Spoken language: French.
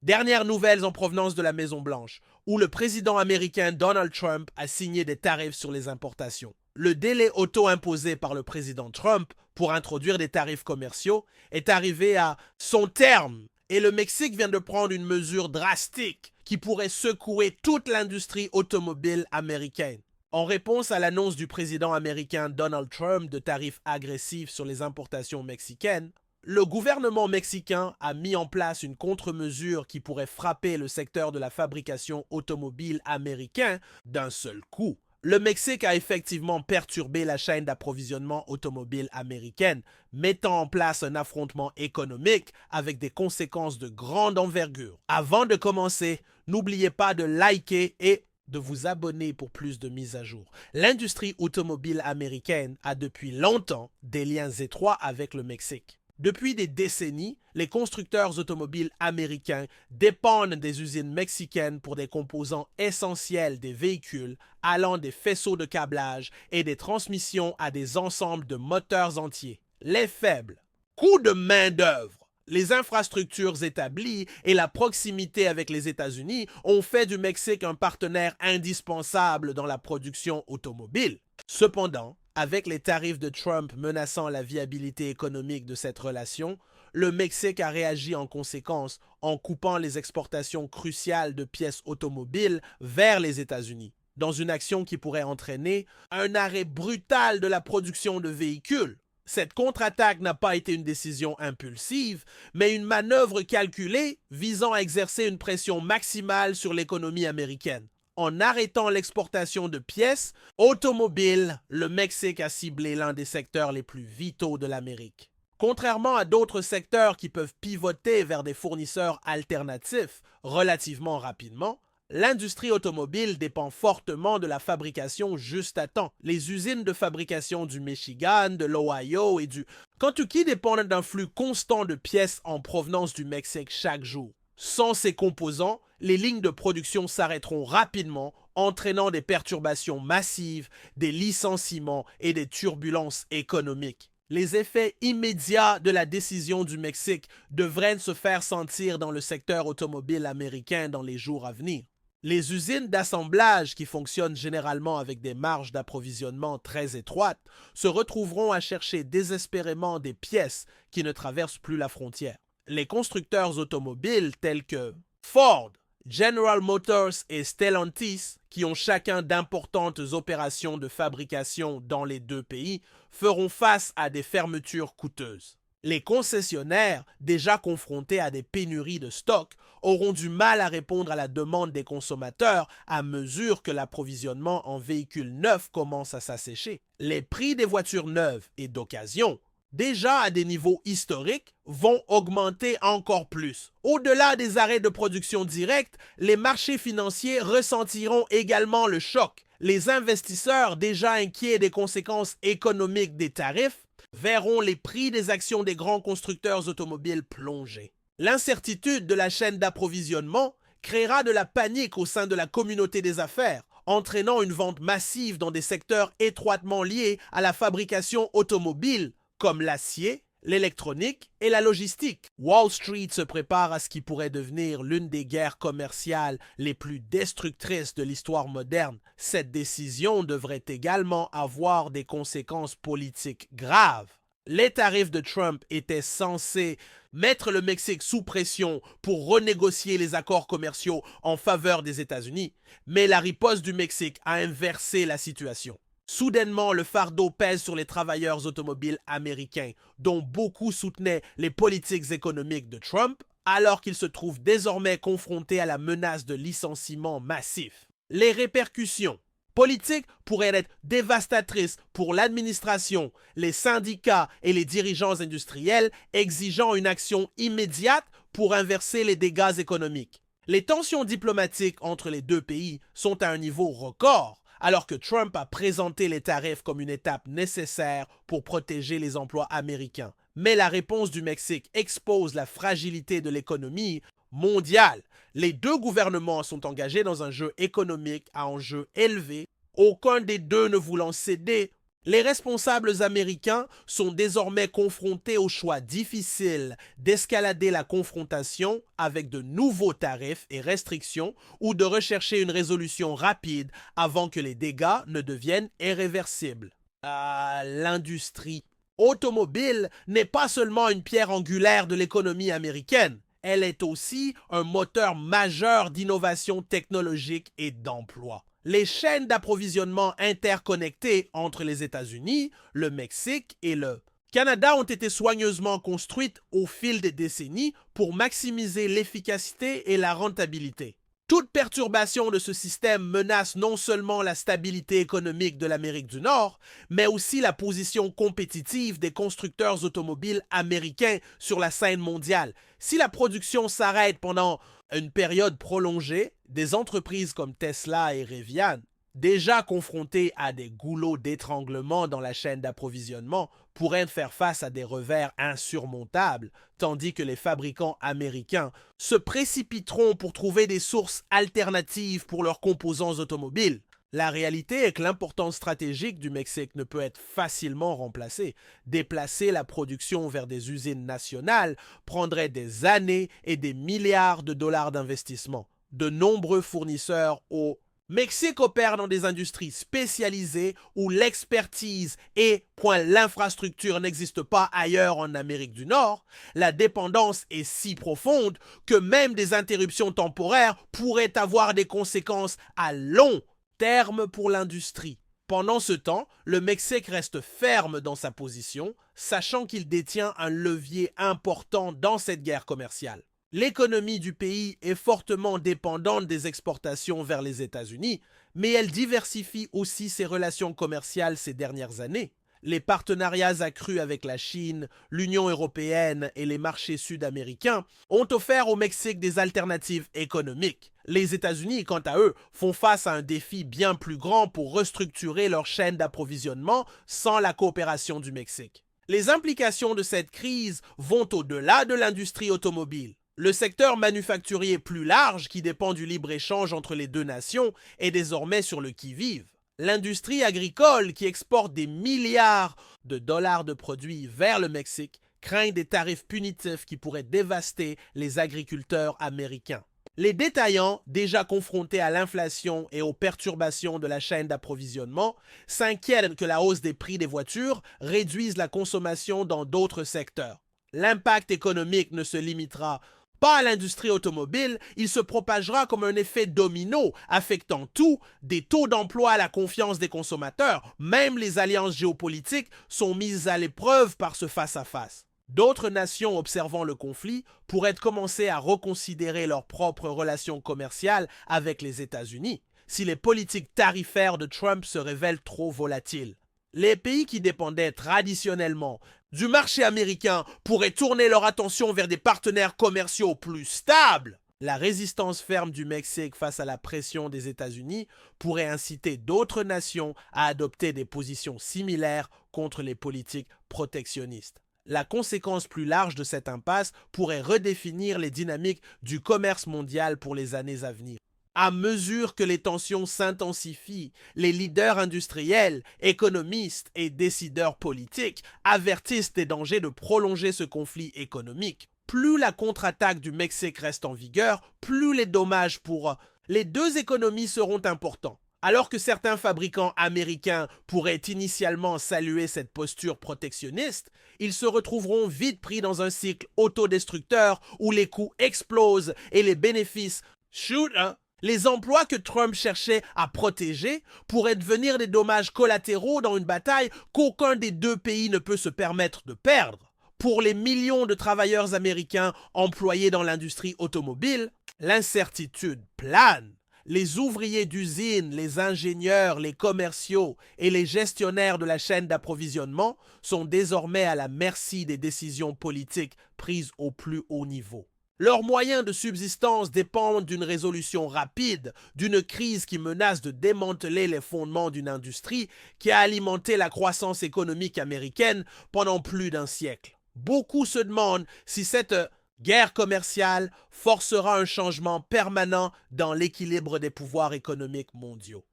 Dernières nouvelles en provenance de la Maison-Blanche, où le président américain Donald Trump a signé des tarifs sur les importations. Le délai auto-imposé par le président Trump pour introduire des tarifs commerciaux est arrivé à son terme et le Mexique vient de prendre une mesure drastique qui pourrait secouer toute l'industrie automobile américaine. En réponse à l'annonce du président américain Donald Trump de tarifs agressifs sur les importations mexicaines, le gouvernement mexicain a mis en place une contre-mesure qui pourrait frapper le secteur de la fabrication automobile américain d'un seul coup. Le Mexique a effectivement perturbé la chaîne d'approvisionnement automobile américaine, mettant en place un affrontement économique avec des conséquences de grande envergure. Avant de commencer, n'oubliez pas de liker et de vous abonner pour plus de mises à jour. L'industrie automobile américaine a depuis longtemps des liens étroits avec le Mexique. Depuis des décennies, les constructeurs automobiles américains dépendent des usines mexicaines pour des composants essentiels des véhicules, allant des faisceaux de câblage et des transmissions à des ensembles de moteurs entiers. Les faibles coûts de main-d'œuvre, les infrastructures établies et la proximité avec les États-Unis ont fait du Mexique un partenaire indispensable dans la production automobile. Cependant, avec les tarifs de Trump menaçant la viabilité économique de cette relation, le Mexique a réagi en conséquence en coupant les exportations cruciales de pièces automobiles vers les États-Unis, dans une action qui pourrait entraîner un arrêt brutal de la production de véhicules. Cette contre-attaque n'a pas été une décision impulsive, mais une manœuvre calculée visant à exercer une pression maximale sur l'économie américaine. En arrêtant l'exportation de pièces automobiles, le Mexique a ciblé l'un des secteurs les plus vitaux de l'Amérique. Contrairement à d'autres secteurs qui peuvent pivoter vers des fournisseurs alternatifs relativement rapidement, l'industrie automobile dépend fortement de la fabrication juste à temps. Les usines de fabrication du Michigan, de l'Ohio et du Kentucky dépendent d'un flux constant de pièces en provenance du Mexique chaque jour. Sans ces composants, les lignes de production s'arrêteront rapidement, entraînant des perturbations massives, des licenciements et des turbulences économiques. Les effets immédiats de la décision du Mexique devraient se faire sentir dans le secteur automobile américain dans les jours à venir. Les usines d'assemblage, qui fonctionnent généralement avec des marges d'approvisionnement très étroites, se retrouveront à chercher désespérément des pièces qui ne traversent plus la frontière. Les constructeurs automobiles tels que Ford, General Motors et Stellantis, qui ont chacun d'importantes opérations de fabrication dans les deux pays, feront face à des fermetures coûteuses. Les concessionnaires, déjà confrontés à des pénuries de stock, auront du mal à répondre à la demande des consommateurs à mesure que l'approvisionnement en véhicules neufs commence à s'assécher. Les prix des voitures neuves et d'occasion, déjà à des niveaux historiques, vont augmenter encore plus. Au-delà des arrêts de production directs, les marchés financiers ressentiront également le choc. Les investisseurs, déjà inquiets des conséquences économiques des tarifs, verront les prix des actions des grands constructeurs automobiles plonger. L'incertitude de la chaîne d'approvisionnement créera de la panique au sein de la communauté des affaires, entraînant une vente massive dans des secteurs étroitement liés à la fabrication automobile, comme l'acier, l'électronique et la logistique. Wall Street se prépare à ce qui pourrait devenir l'une des guerres commerciales les plus destructrices de l'histoire moderne. Cette décision devrait également avoir des conséquences politiques graves. Les tarifs de Trump étaient censés mettre le Mexique sous pression pour renégocier les accords commerciaux en faveur des États-Unis, mais la riposte du Mexique a inversé la situation. Soudainement, le fardeau pèse sur les travailleurs automobiles américains, dont beaucoup soutenaient les politiques économiques de Trump, alors qu'ils se trouvent désormais confrontés à la menace de licenciements massifs. Les répercussions politiques pourraient être dévastatrices pour l'administration, les syndicats et les dirigeants industriels, exigeant une action immédiate pour inverser les dégâts économiques. Les tensions diplomatiques entre les deux pays sont à un niveau record, alors que Trump a présenté les tarifs comme une étape nécessaire pour protéger les emplois américains. Mais la réponse du Mexique expose la fragilité de l'économie mondiale. Les deux gouvernements sont engagés dans un jeu économique à enjeu élevé, aucun des deux ne voulant céder Les responsables américains sont désormais confrontés au choix difficile d'escalader la confrontation avec de nouveaux tarifs et restrictions ou de rechercher une résolution rapide avant que les dégâts ne deviennent irréversibles. L'industrie automobile n'est pas seulement une pierre angulaire de l'économie américaine, elle est aussi un moteur majeur d'innovation technologique et d'emploi. Les chaînes d'approvisionnement interconnectées entre les États-Unis, le Mexique et le Canada ont été soigneusement construites au fil des décennies pour maximiser l'efficacité et la rentabilité. Toute perturbation de ce système menace non seulement la stabilité économique de l'Amérique du Nord, mais aussi la position compétitive des constructeurs automobiles américains sur la scène mondiale. Si la production s'arrête pendant une période prolongée, des entreprises comme Tesla et Rivian, déjà confrontées à des goulots d'étranglement dans la chaîne d'approvisionnement, pourraient faire face à des revers insurmontables, tandis que les fabricants américains se précipiteront pour trouver des sources alternatives pour leurs composants automobiles. La réalité est que l'importance stratégique du Mexique ne peut être facilement remplacée. Déplacer la production vers des usines nationales prendrait des années et des milliards de dollars d'investissement. De nombreux fournisseurs au Mexique opèrent dans des industries spécialisées où l'expertise et l'infrastructure n'existent pas ailleurs en Amérique du Nord. La dépendance est si profonde que même des interruptions temporaires pourraient avoir des conséquences à long terme pour l'industrie. Pendant ce temps, le Mexique reste ferme dans sa position, sachant qu'il détient un levier important dans cette guerre commerciale. L'économie du pays est fortement dépendante des exportations vers les États-Unis, mais elle diversifie aussi ses relations commerciales ces dernières années. Les partenariats accrus avec la Chine, l'Union européenne et les marchés sud-américains ont offert au Mexique des alternatives économiques. Les États-Unis, quant à eux, font face à un défi bien plus grand pour restructurer leur chaîne d'approvisionnement sans la coopération du Mexique. Les implications de cette crise vont au-delà de l'industrie automobile. Le secteur manufacturier plus large, qui dépend du libre-échange entre les deux nations, est désormais sur le qui-vive. L'industrie agricole, qui exporte des milliards de dollars de produits vers le Mexique, craint des tarifs punitifs qui pourraient dévaster les agriculteurs américains. Les détaillants, déjà confrontés à l'inflation et aux perturbations de la chaîne d'approvisionnement, s'inquiètent que la hausse des prix des voitures réduise la consommation dans d'autres secteurs. L'impact économique ne se limitera pas à l'industrie automobile, il se propagera comme un effet domino, affectant tout, des taux d'emploi à la confiance des consommateurs. Même les alliances géopolitiques sont mises à l'épreuve par ce face-à-face. D'autres nations observant le conflit pourraient commencer à reconsidérer leurs propres relations commerciales avec les États-Unis si les politiques tarifaires de Trump se révèlent trop volatiles. Les pays qui dépendaient traditionnellement du marché américain pourraient tourner leur attention vers des partenaires commerciaux plus stables. La résistance ferme du Mexique face à la pression des États-Unis pourrait inciter d'autres nations à adopter des positions similaires contre les politiques protectionnistes. La conséquence plus large de cette impasse pourrait redéfinir les dynamiques du commerce mondial pour les années à venir. À mesure que les tensions s'intensifient, les leaders industriels, économistes et décideurs politiques avertissent des dangers de prolonger ce conflit économique. Plus la contre-attaque du Mexique reste en vigueur, plus les dommages pour les deux économies seront importants. Alors que certains fabricants américains pourraient initialement saluer cette posture protectionniste, ils se retrouveront vite pris dans un cycle autodestructeur où les coûts explosent et les bénéfices chutent. Les emplois que Trump cherchait à protéger pourraient devenir des dommages collatéraux dans une bataille qu'aucun des deux pays ne peut se permettre de perdre. Pour les millions de travailleurs américains employés dans l'industrie automobile, l'incertitude plane. Les ouvriers d'usine, les ingénieurs, les commerciaux et les gestionnaires de la chaîne d'approvisionnement sont désormais à la merci des décisions politiques prises au plus haut niveau. Leurs moyens de subsistance dépendent d'une résolution rapide, d'une crise qui menace de démanteler les fondements d'une industrie qui a alimenté la croissance économique américaine pendant plus d'un siècle. Beaucoup se demandent si cette guerre commerciale forcera un changement permanent dans l'équilibre des pouvoirs économiques mondiaux.